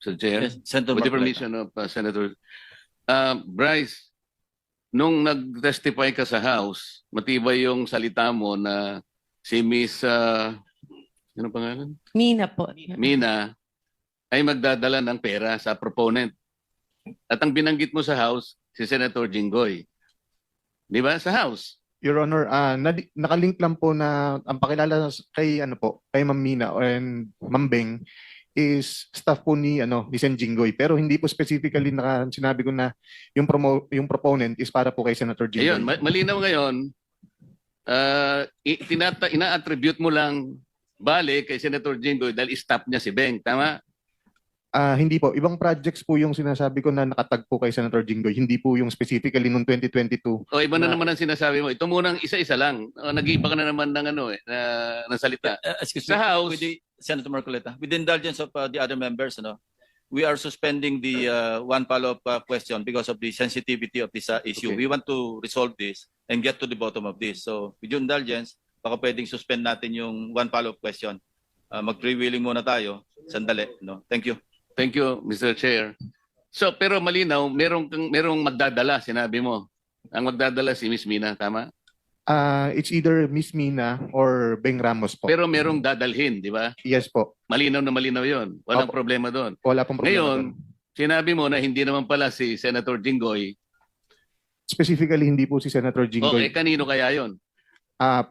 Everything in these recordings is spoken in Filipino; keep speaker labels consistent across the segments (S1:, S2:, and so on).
S1: Mr. Chair.
S2: Yes, Senator
S1: With the
S2: Marcoleta.
S1: permission of Senator Bryce, nung nag-testify ka sa House, matibay yung salita mo na si Miss, ano pangalan?
S3: Mina po.
S1: Mina, ay magdadala ng pera sa proponent. At ang binanggit mo sa House, si Senator Jinggoy. Di ba? Sa House.
S4: Your Honor, nakalink lang po na ang pakilala kay kay Ma'am Mina and Ma'am Beng is staff po ni Sen Jinggoy, pero hindi po specifically sinabi ko na yung proponent is para po kay Senator Jinggoy.
S1: Ayun, malinaw ngayon, ina-attribute mo lang bale kay Senator Jinggoy dahil staff niya si Beng, tama?
S4: Hindi po, ibang projects po yung sinasabi ko na nakatag po kay Senator Jinggoy, hindi po yung specifically noong 2022.
S1: O iba na naman ang sinasabi mo. Ito munang isa-isa lang. Nag-iba ka na naman ng ng salita.
S2: Excuse
S1: Sa
S2: me,
S1: House,
S2: Senator Marcoleta, with the indulgence of the other members, we are suspending the one follow-up question because of the sensitivity of this issue.
S4: Okay.
S2: We want to resolve this and get to the bottom of this. So, with your indulgence, baka pwedeng suspend natin yung one follow-up question. Mag-freewheeling muna tayo. Sandali. Thank you.
S1: thank you, Mr. Chair. So, pero malinaw, merong magdadala, sinabi mo. Ang magdadala si Miss Mina, tama?
S4: It's either Miss Mina or Beng Ramos po.
S1: Pero merong dadalhin, di ba?
S4: Yes po.
S1: Malinaw na malinaw yon. Walang
S4: Opo.
S1: problema doon.
S4: Wala pong problema.
S1: Ngayon,
S4: doon.
S1: sinabi mo na hindi naman pala si Senator Jinggoy.
S4: Specifically, hindi po si Senator
S1: Okay,
S4: Jinggoy.
S1: kanino kaya yon?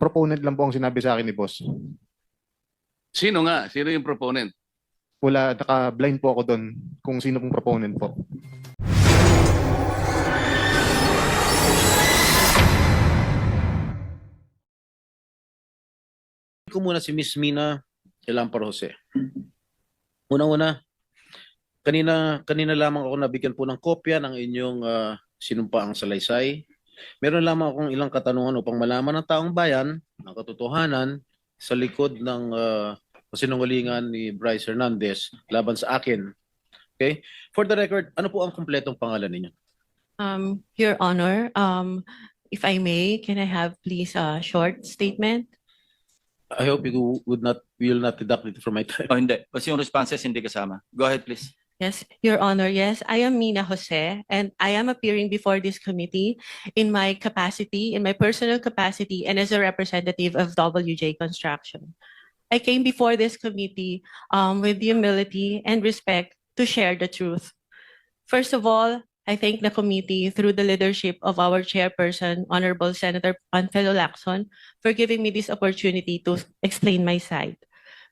S4: Proponent lang po ang sinabi sa akin ni boss.
S1: Sino nga? Sino yung proponent?
S4: Wala, naka-blind po ako doon kung sino pong proponent po.
S5: Ko muna si Miss Mina Elampar Jose. Unang-una, kanina lamang ako nabigyan po ng kopya ng inyong sinumpaang salaysay. Meron lamang akong ilang katanungan upang malaman ng taong bayan ang katotohanan sa likod ng kasinungalingan ni Bryce Hernandez laban sa akin. Okay? For the record, ano po ang kumpletong pangalan ninyo?
S3: Your Honor, if I may, can I have please a short statement?
S5: I hope you will not deduct it from my time.
S2: Oh, hindi. Kasi yung responses hindi kasama. Go ahead, please.
S3: Yes, Your Honor. Yes, I am Mina Jose, and I am appearing before this committee in my personal capacity, and as a representative of WJ Construction. I came before this committee with humility and respect to share the truth. First of all, I thank the committee through the leadership of our chairperson, Honorable Senator Panfilo Lacson, for giving me this opportunity to explain my side.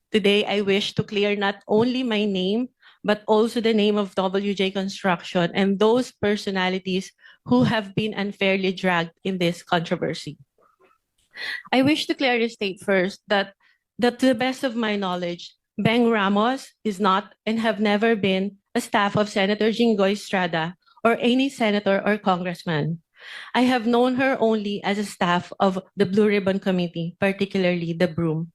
S3: Today, I wish to clear not only my name, but also the name of WJ Construction and those personalities who have been unfairly dragged in this controversy. I wish to clearly state first that to the best of my knowledge, Beng Ramos is not and have never been a staff of Senator Jinggoy Estrada or any senator or congressman. I have known her only as a staff of the Blue Ribbon Committee, particularly the Broom.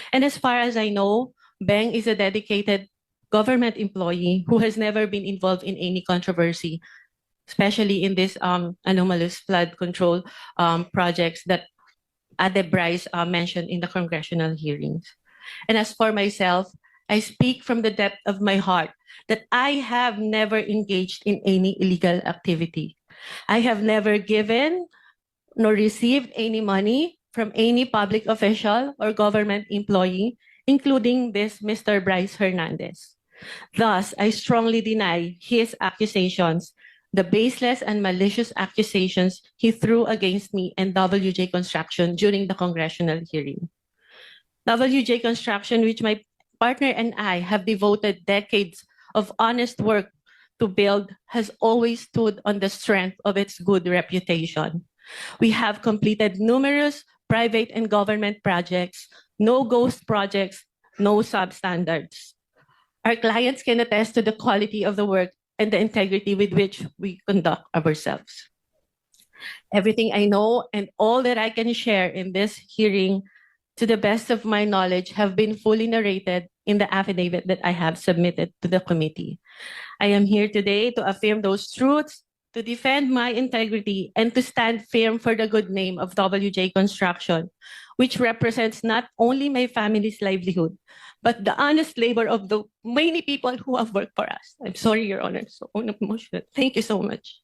S3: And as far as I know, Beng is a dedicated government employee who has never been involved in any controversy, especially in this anomalous flood control projects that Ade Bryce mentioned in the congressional hearings. And as for myself, I speak from the depth of my heart that I have never engaged in any illegal activity. I have never given nor received any money from any public official or government employee, including this Mr. Bryce Hernandez. Thus, I strongly deny his accusations, the baseless and malicious accusations he threw against me and WJ Construction during the congressional hearing. WJ Construction, which my partner and I have devoted decades of honest work to build, has always stood on the strength of its good reputation. We have completed numerous private and government projects, no ghost projects, no substandards. Our clients can attest to the quality of the work and the integrity with which we conduct ourselves. Everything I know and all that I can share in this hearing, to the best of my knowledge, have been fully narrated in the affidavit that I have submitted to the committee. I am here today to affirm those truths to defend my integrity and to stand firm for the good name of WJ Construction, which represents not only my family's livelihood, but the honest labor of the many people who have worked for us. I'm sorry, Your Honor. So emotional. Thank you so much.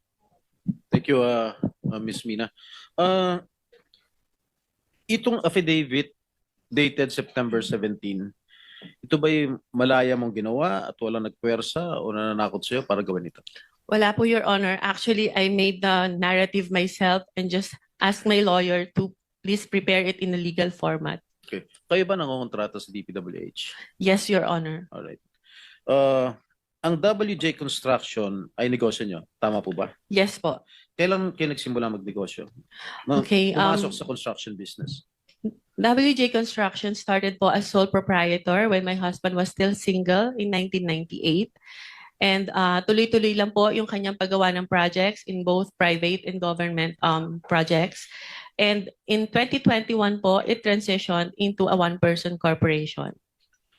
S5: Thank you, Ms. Mina. Itong affidavit dated September 17, ito ba'y malaya mong ginawa at walang nagpwersa o nananakot sa'yo para gawin ito?
S3: Wala po, Your Honor. Actually, I made the narrative myself and just asked my lawyer to please prepare it in a legal format.
S5: Okay. Kayo ba nangongontrata sa DPWH?
S3: Yes, Your Honor.
S5: Alright. Ang WJ Construction ay negosyo nyo. Tama po ba?
S3: Yes po.
S5: Kailan kayo nagsimula magnegosyo?
S3: Okay,
S5: Pumasok sa construction business.
S3: WJ Construction started po as sole proprietor when my husband was still single in 1998. And tuloy-tuloy lang po yung kanyang paggawa ng projects in both private and government projects. And in 2021 po, it transitioned into a one-person corporation.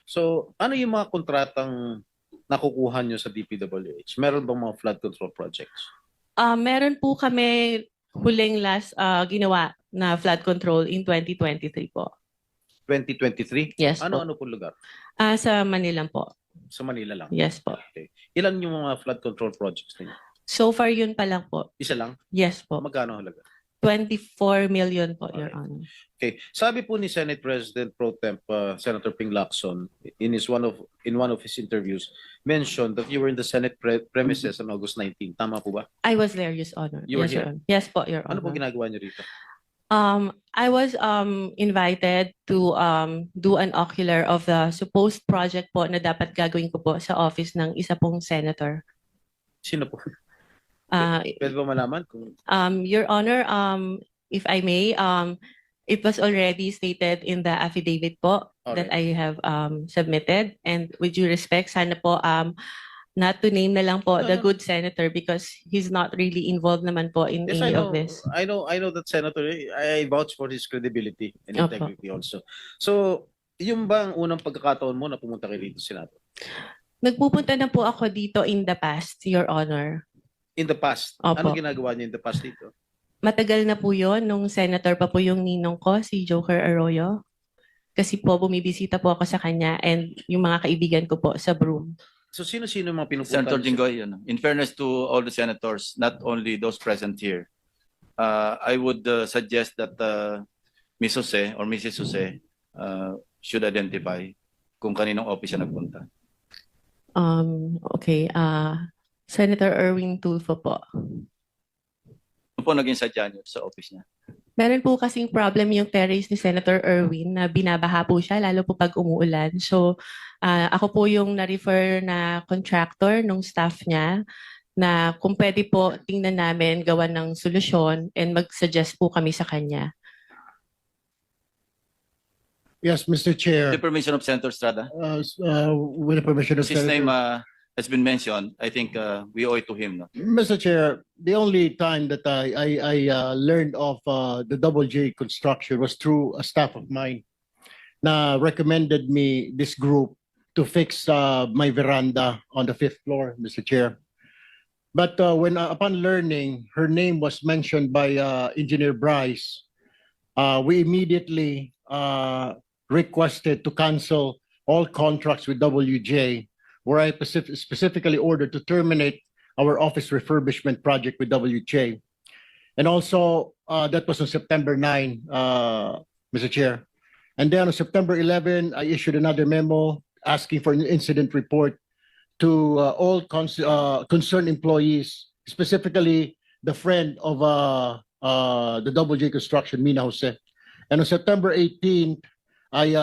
S5: So, ano yung mga kontratang nakukuha nyo sa DPWH? Meron bang mga flood control projects?
S3: Meron po kami huling last ginawa na flood control in 2023 po.
S5: 2023?
S3: Yes po.
S5: Ano-ano po lugar?
S3: Sa Manila po.
S5: Sa Manila lang?
S3: Yes po.
S5: Okay. Ilan yung mga flood control projects ninyo?
S3: So far yun pa lang po.
S5: Isa lang?
S3: Yes po.
S5: Magkano halaga?
S3: 24 million po, Your Honor.
S5: Okay. Sabi po ni Senate President Pro Temp Senator Ping Lacson in one of his interviews mentioned that you were in the Senate premises on August 19. Tama po ba?
S3: I was there, Your Honor.
S5: You were
S3: Yes, Your
S5: here?
S3: Honor. Yes po, Your
S5: Ano po
S3: Honor.
S5: ginagawa niyo rito?
S3: I was invited to do an ocular of the supposed project po na dapat gagawin ko po sa office ng isa pong senator.
S5: Sino po?
S3: Uh,
S5: Pwede ba malaman kung
S3: Your Honor, if I may, it was already stated in the affidavit po that I have submitted. And with due respect, sana po not to name na lang po the good senator because he's not really involved naman po in
S5: Yes,
S3: any
S5: I know.
S3: of this.
S5: I know that Senator, I vouch for his credibility and
S3: Opo.
S5: integrity also. So, yung ba ang unang pagkakataon mo na pumunta kayo dito sa Senado?
S3: Nagpupunta na po ako dito in the past, Your Honor.
S5: In the past,
S3: Opo.
S5: anong ginagawa niyo in the past dito?
S3: Matagal na po yon nung senator pa po yung ninong ko, si Joker Arroyo. Kasi po bumibisita po ako sa kanya and yung mga kaibigan ko po sa Broome.
S5: So, sino-sino yung mga pinupunta?
S2: Senator
S5: niyo?
S2: Jinggoy, in fairness to all the senators, not only those present here, I would suggest that Ms. Jose or Mrs. Jose should identify kung kaninong office siya nagpunta.
S3: Okay, Senator Erwin Tulfo po.
S2: Ano po naging sadya niyo sa office niya?
S3: Meron po kasing problem yung terrace ni Senator Erwin na binabaha po siya lalo po pag umuulan. So ako po yung na-refer na contractor nung staff niya na kung pwede po tingnan namin gawa ng solusyon and mag-suggest po kami sa kanya.
S6: Yes, Mr. Chair.
S2: With the permission of Senator Estrada,
S6: With the permission of
S2: his name
S6: Senator.
S2: has been mentioned. I think we owe it to him. No?
S6: Mr. Chair, the only time that I learned of the Double J construction was through a staff of mine na recommended me this group to fix my veranda on the 5th floor, Mr. Chair. But when upon learning her name was mentioned by Engineer Bryce, we immediately requested to cancel all contracts with WJ, where I specifically ordered to terminate our office refurbishment project with WJ. And also, that was on September 9, Mr. Chair. And then on September 11, I issued another memo asking for an incident report to all concerned employees, specifically the friend of the WJ Construction, Mina Jose. And on September 18th, I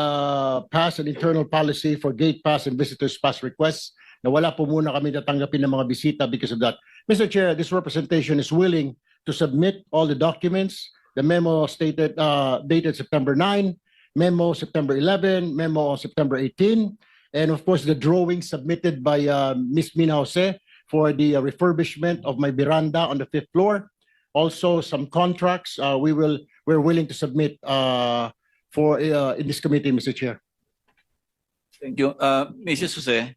S6: passed an internal policy for gate pass and visitors pass requests na wala po muna kami tatanggapin ng mga bisita because of that. Mr. Chair, this representation is willing to submit all the documents. The memo stated dated September 9, memo September 11, memo on September 18, and of course the drawing submitted by Ms. Mina Jose for the refurbishment of my veranda on the 5th floor. Also, some contracts we're willing to submit for in this committee, Mr. Chair.
S2: Thank you. Mrs. Jose,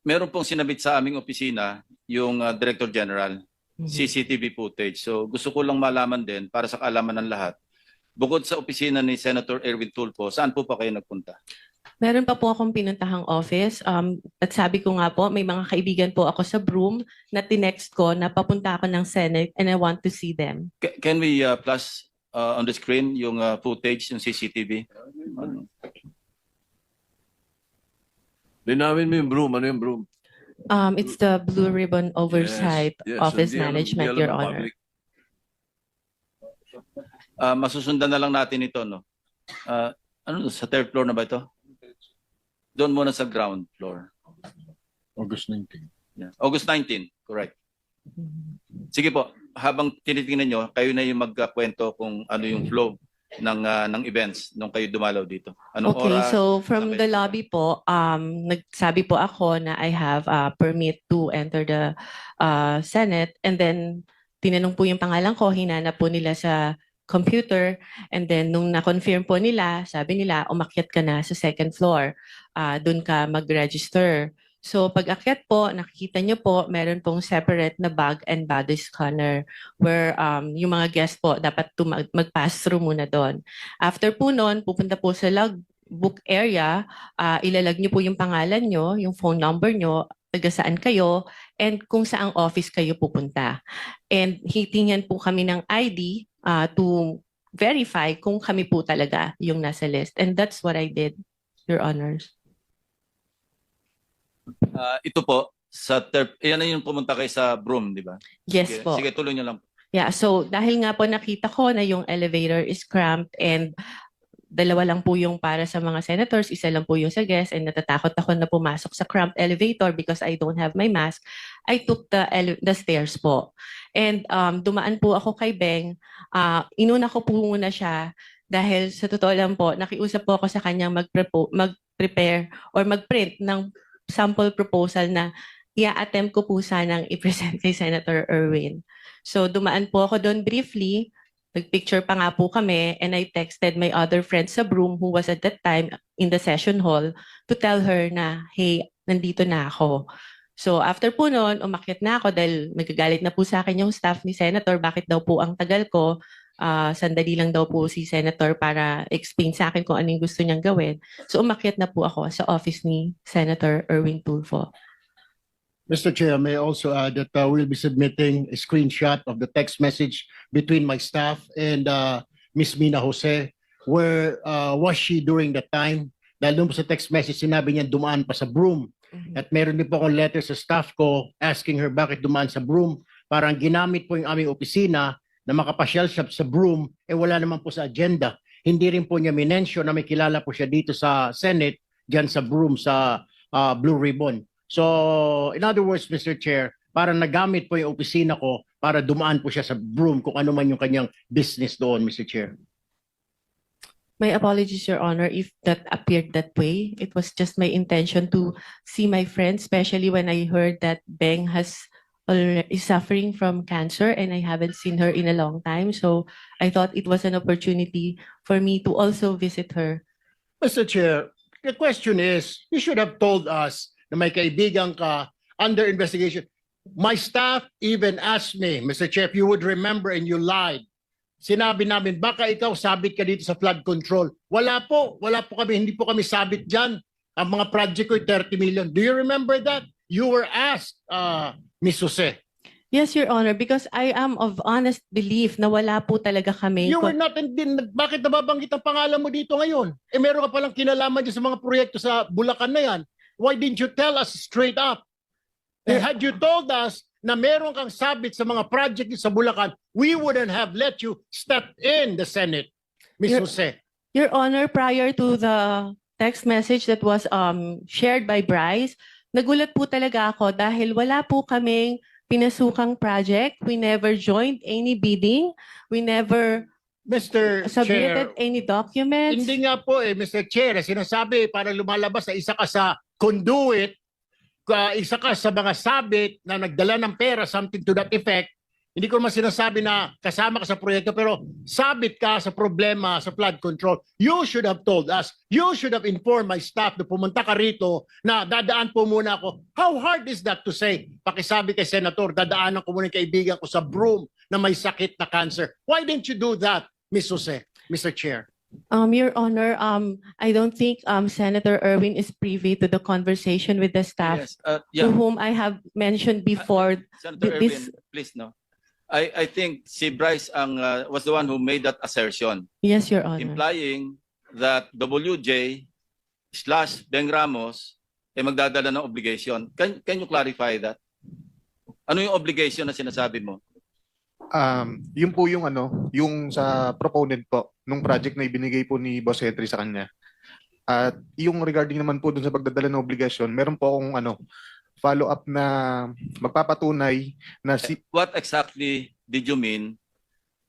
S2: meron pong sinabit sa aming opisina yung Director General CCTV footage. So gusto ko lang malaman din para sa kaalaman ng lahat. Bukod sa opisina ni Senator Erwin Tulfo, saan po pa kayo nagpunta?
S3: Meron pa po akong pinuntahang office. At sabi ko nga po, may mga kaibigan po ako sa Broome na tinext ko na papunta ako ng Senate and I want to see them.
S2: Can we plus on the screen yung footage, yung CCTV?
S1: Linawin mo yung broom. Ano yung broom?
S3: It's the Blue Ribbon Oversight
S1: Yes,
S3: Office
S1: hindi alam-
S3: Management,
S1: hindi alam
S3: Your
S1: ng
S3: Honor.
S1: public.
S2: Masusundan na lang natin ito, no? Ano, sa third floor na ba ito? Doon muna sa ground floor.
S6: August 19.
S2: Yeah. August 19, correct. Sige po, habang tinitingnan nyo, kayo na yung magkakwento kung ano yung flow ng events nung kayo dumalaw dito. Anong
S3: Okay,
S2: oras?
S3: so from
S2: Sabay
S3: the
S2: sila.
S3: lobby po, nagsabi po ako na I have a permit to enter the Senate, and then tinanong po yung pangalan ko, hinanap po nila sa computer, and then nung na-confirm po nila, sabi nila, umakyat ka na sa second floor, doon ka mag-register. So pag akyat po, nakikita nyo po, meron pong separate na bag and body scanner where yung mga guests po dapat mag-pass through muna doon. After po noon, pupunta po sa logbook area, ilalag nyo po yung pangalan nyo, yung phone number nyo, taga saan kayo, and kung saang office kayo pupunta. And hitingnan po kami ng ID to verify kung kami po talaga yung nasa list. And that's what I did, Your Honors.
S2: Ito po, sa yan na yung pumunta kayo sa Broome, di ba?
S3: Yes
S2: Sige,
S3: po.
S2: sige, tuloy nyo lang.
S3: Yeah, so dahil nga po nakita ko na yung elevator is cramped and dalawa lang po yung para sa mga senators, isa lang po yung sa guests, and natatakot ako na pumasok sa cramped elevator because I don't have my mask, I took the stairs po. And dumaan po ako kay Beng, inuna ko po muna siya dahil sa totoo lang po, nakiusap po ako sa kanyang mag-prepare or mag-print ng sample proposal na i-attempt ko po sanang i-present kay Senator Erwin. So dumaan po ako doon briefly, nagpicture pa nga po kami, and I texted my other friend sa Broome who was at that time in the session hall to tell her na, hey, nandito na ako. So after po noon, umakyat na ako dahil nagagalit na po sa akin yung staff ni Senator, bakit daw po ang tagal ko. Sandali lang daw po si Senator para explain sa akin kung anong gusto niyang gawin. So umakyat na po ako sa office ni Senator Erwin Tulfo.
S6: Mr. Chair, may I also add that we'll be submitting a screenshot of the text message between my staff and Ms. Mina Jose. Where was she during that time? Dahil doon po sa text message, sinabi niya dumaan pa sa Broome. At meron din po akong letter sa staff ko asking her bakit dumaan sa Broome. Parang ginamit po yung aming opisina na makapasyal siya sa Broome, wala naman po sa agenda. Hindi rin po niya minensyon na may kilala po siya dito sa Senate, dyan sa Broome, sa Blue Ribbon. So, in other words, Mr. Chair, parang nagamit po yung opisina ko para dumaan po siya sa Broome kung ano man yung kanyang business doon, Mr. Chair.
S3: My apologies, Your Honor, if that appeared that way. It was just my intention to see my friend, especially when I heard that Beng is suffering from cancer and I haven't seen her in a long time. So I thought it was an opportunity for me to also visit her.
S6: Mr. Chair, the question is, you should have told us na may kaibigan ka under investigation. My staff even asked me, Mr. Chair, if you would remember and you lied. Sinabi namin, baka ikaw sabit ka dito sa flood control. Wala po kami, hindi po kami sabit dyan. Ang mga project ko, 30 million. Do you remember that? You were asked, Ms. Jose.
S3: Yes, Your Honor, because I am of honest belief na wala po talaga kami.
S6: You were not, bakit nababanggit ang pangalan mo dito ngayon? Meron ka palang kinalaman dyan sa mga proyekto sa Bulacan na yan. Why didn't you tell us straight up? Had you told us na meron kang sabit sa mga project sa Bulacan, we wouldn't have let you step in the Senate, Ms. Jose.
S3: Your Honor, prior to the text message that was shared by Bryce, nagulat po talaga ako dahil wala po kaming pinasukang project. We never joined any bidding. We never
S6: Mr.
S3: submitted
S6: Chair,
S3: any documents.
S6: hindi nga po Mr. Chair, sinasabi para lumalabas na isa ka sa conduit, isa ka sa mga sabit na nagdala ng pera, something to that effect, Hindi ko naman sinasabi na kasama ka sa proyekto, pero sabit ka sa problema sa flood control. You should have told us. You should have informed my staff na pumunta ka rito na dadaan po muna ako. How hard is that to say? Pakisabi kay Senator, dadaanan ko muna yung kaibigan ko sa Broome na may sakit na cancer. Why didn't you do that, Ms. Jose, Mr. Chair?
S3: Your Honor, I don't think Senator Erwin is privy to the conversation with the staff
S2: Yes,
S3: to
S2: yeah,
S3: whom I have mentioned before.
S2: Senator
S3: this-
S2: Erwin, please no. I think si Bryce was the one who made that assertion,
S3: Yes, Your Honor.
S2: implying that WJ/Beng Ramos ay magdadala ng obligation. Can you clarify that? Ano yung obligation na sinasabi mo?
S4: Yun po yung yung sa proponent po nung project na ibinigay po ni Boss Henry sa kanya. At yung regarding naman po dun sa pagdadala ng obligasyon, meron po akong follow up na magpapatunay na
S2: What exactly did you mean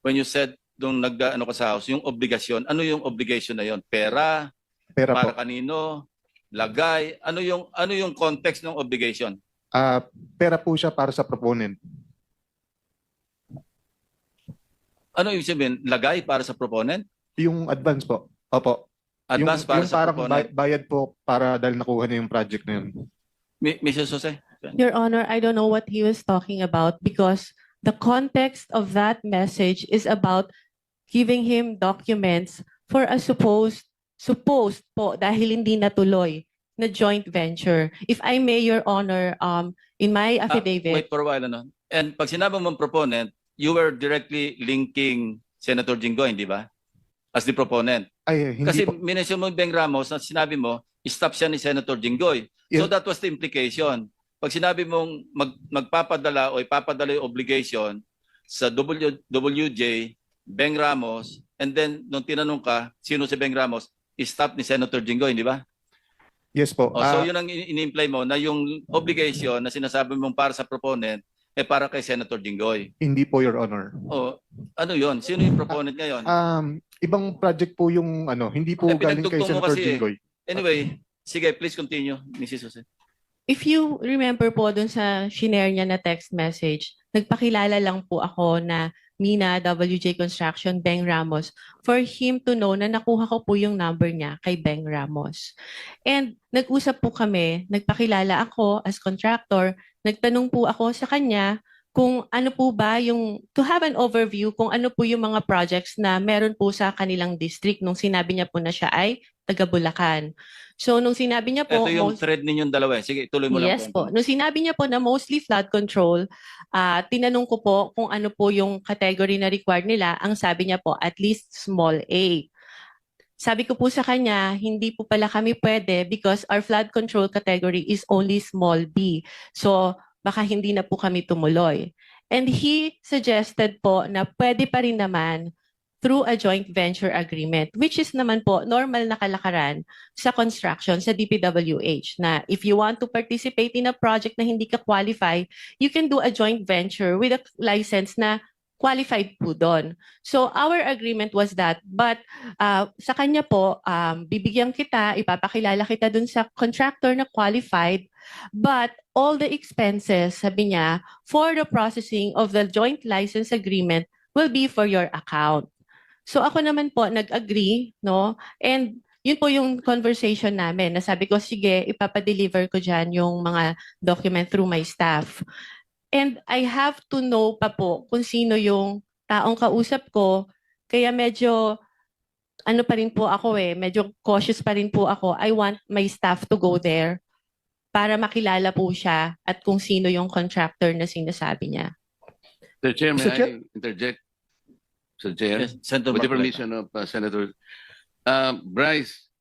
S2: when you said nung nag-ano ka sa house, yung obligasyon? Ano yung obligation na yon? Pera?
S4: pera po.
S2: Para kanino? Lagay? Ano yung context ng obligation?
S4: Pera po siya para sa proponent.
S2: Ano ibig sabihin? Lagay para sa proponent?
S4: Yung advance po. Opo.
S2: Advance para
S4: yung
S2: sa
S4: parang
S2: proponent?
S4: bayad po para dahil nakuha na yung project na yun.
S2: Mrs. Jose?
S3: Your Honor, I don't know what he was talking about because the context of that message is about giving him documents for a supposed po dahil hindi natuloy na joint venture. If I may, Your Honor, in my affidavit,
S2: Wait for a while. Ano? And pag sinabi mong proponent, you were directly linking Senator Jinggoy, di ba? As the proponent.
S4: Ay, hindi
S2: Kasi
S4: po.
S2: minention mo yung Beng Ramos na sinabi mo, stop siya ni Senator Jinggoy. So
S4: Yeah.
S2: that was the implication. Pag sinabi mong magpapadala o ipapadala yung obligation sa WJ, Beng Ramos, and then nung tinanong ka, sino si Beng Ramos, stop ni Senator Jinggoy, di ba?
S4: Yes po.
S2: So yun ang ini-imply mo na yung obligation na sinasabi mong para sa proponent para kay Senator Jinggoy.
S4: Hindi po, Your Honor.
S2: O ano yun? Sino yung proponent ngayon?
S4: Ibang project po yung hindi po
S2: Eh,
S4: galing kay
S2: pinagdugtong mo
S4: Senator
S2: kasi eh.
S4: Jinggoy.
S2: Anyway, sige, please continue, Mrs. Jose.
S3: if you remember po dun sa shinare niya na text message, nagpakilala lang po ako na Mina, WJ Construction, Beng Ramos, for him to know na nakuha ko po yung number niya kay Beng Ramos. And nag-usap po kami, nagpakilala ako as contractor, nagtanong po ako sa kanya kung ano po ba yung, to have an overview kung ano po yung mga projects na meron po sa kanilang district nung sinabi niya po na siya ay taga Bulacan. So nung sinabi niya po,
S2: Ito yung thread ninyong dalawa. Sige, tuloy mo lang.
S3: yes po. Nung sinabi niya po na mostly flood control, tinanong ko po kung ano po yung category na required nila. Ang sabi niya po, at least small A. Sabi ko po sa kanya, hindi po pala kami pwede because our flood control category is only small B. So baka hindi na po kami tumuloy. And he suggested po na pwede pa rin naman through a joint venture agreement, which is naman po normal na kalakaran sa construction, sa DPWH, na if you want to participate in a project na hindi ka qualify, you can do a joint venture with a license na qualified po doon. So our agreement was that, but sa kanya po, bibigyan kita, ipapakilala kita doon sa contractor na qualified, but all the expenses, sabi niya, for the processing of the joint license agreement will be for your account. So ako naman po nag-agree, no? And yun po yung conversation namin. Nasabi ko, sige, ipapadeliver ko dyan yung mga document through my staff. And I have to know pa po kung sino yung taong kausap ko. Kaya medyo, ano pa rin po ako medyo cautious pa rin po ako. I want my staff to go there para makilala po siya at kung sino yung contractor na sinasabi niya.
S1: Mr. Chair, may
S4: Mr. Chair?
S1: I interject? Mr. Chair?
S2: Yes, Senator
S1: With the
S2: Marcoleta.
S1: permission of Senator. Bryce,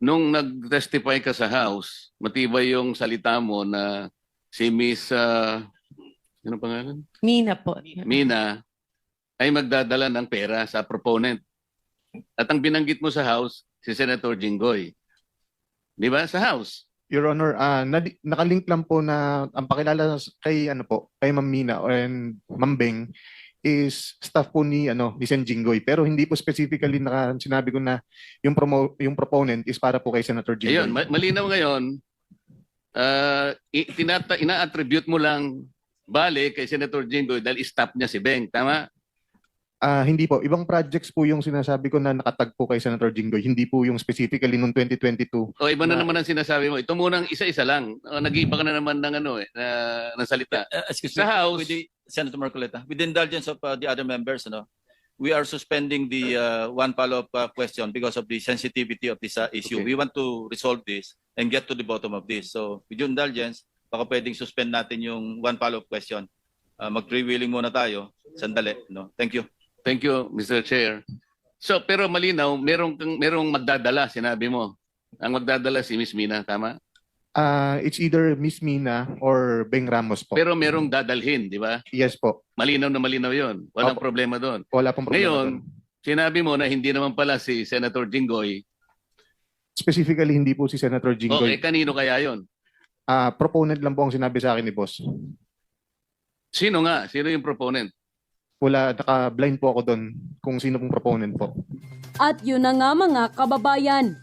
S1: nung nag-testify ka sa House, matibay yung salita mo na si Miss, ano pangalan?
S3: Mina po.
S1: Mina, ay magdadala ng pera sa proponent. At ang binanggit mo sa House, si Senator Jinggoy. Di ba? Sa House.
S4: Your Honor, nakalink lang po na ang pakilala kay kay Ma'am Mina and Ma'am Beng is staff po ni Sen Jinggoy, pero hindi po specifically sinabi ko na yung proponent is para po kay Senator Jinggoy.
S1: Ayun, malinaw ngayon, ina-attribute mo lang balik kay Senator Jinggoy dahil stop niya si Beng. Tama?
S4: Hindi po. Ibang projects po yung sinasabi ko na nakatag po kay Senator Jinggoy. Hindi po yung specifically noong 2022.
S1: O iba na
S4: Na-
S1: naman ang sinasabi mo. Ito munang isa-isa lang. Nag-iiba ka na naman ng ng salita.
S2: Excuse
S1: Sa
S2: me,
S1: House-
S2: with the, Senator Marcoleta, with the indulgence of the other members, we are suspending the one follow-up question because of the sensitivity of this issue.
S4: Okay.
S2: We want to resolve this and get to the bottom of this. So, with your indulgence, baka pwedeng suspend natin yung one follow-up question. Mag-freewheeling muna tayo. Sandali. Thank you.
S1: Thank you, Mr. Chair. So, pero malinaw, merong magdadala, sinabi mo. Ang magdadala si Miss Mina, tama?
S4: It's either Miss Mina or Beng Ramos po.
S1: Pero merong dadalhin, di ba?
S4: Yes po.
S1: Malinaw na malinaw yon. Walang
S4: Opo.
S1: problema doon.
S4: Wala pong problema.
S1: Ngayon,
S4: doon.
S1: sinabi mo na hindi naman pala si Senator Jinggoy.
S4: Specifically, hindi po si Senator
S1: Okay,
S4: Jinggoy.
S1: kanino kaya yon?
S4: Proponent lang po ang sinabi sa akin ni boss.
S1: Sino nga? Sino yung proponent?
S4: Wala, naka-blind po ako doon kung sino pong proponent po.
S7: At yun na nga mga kababayan,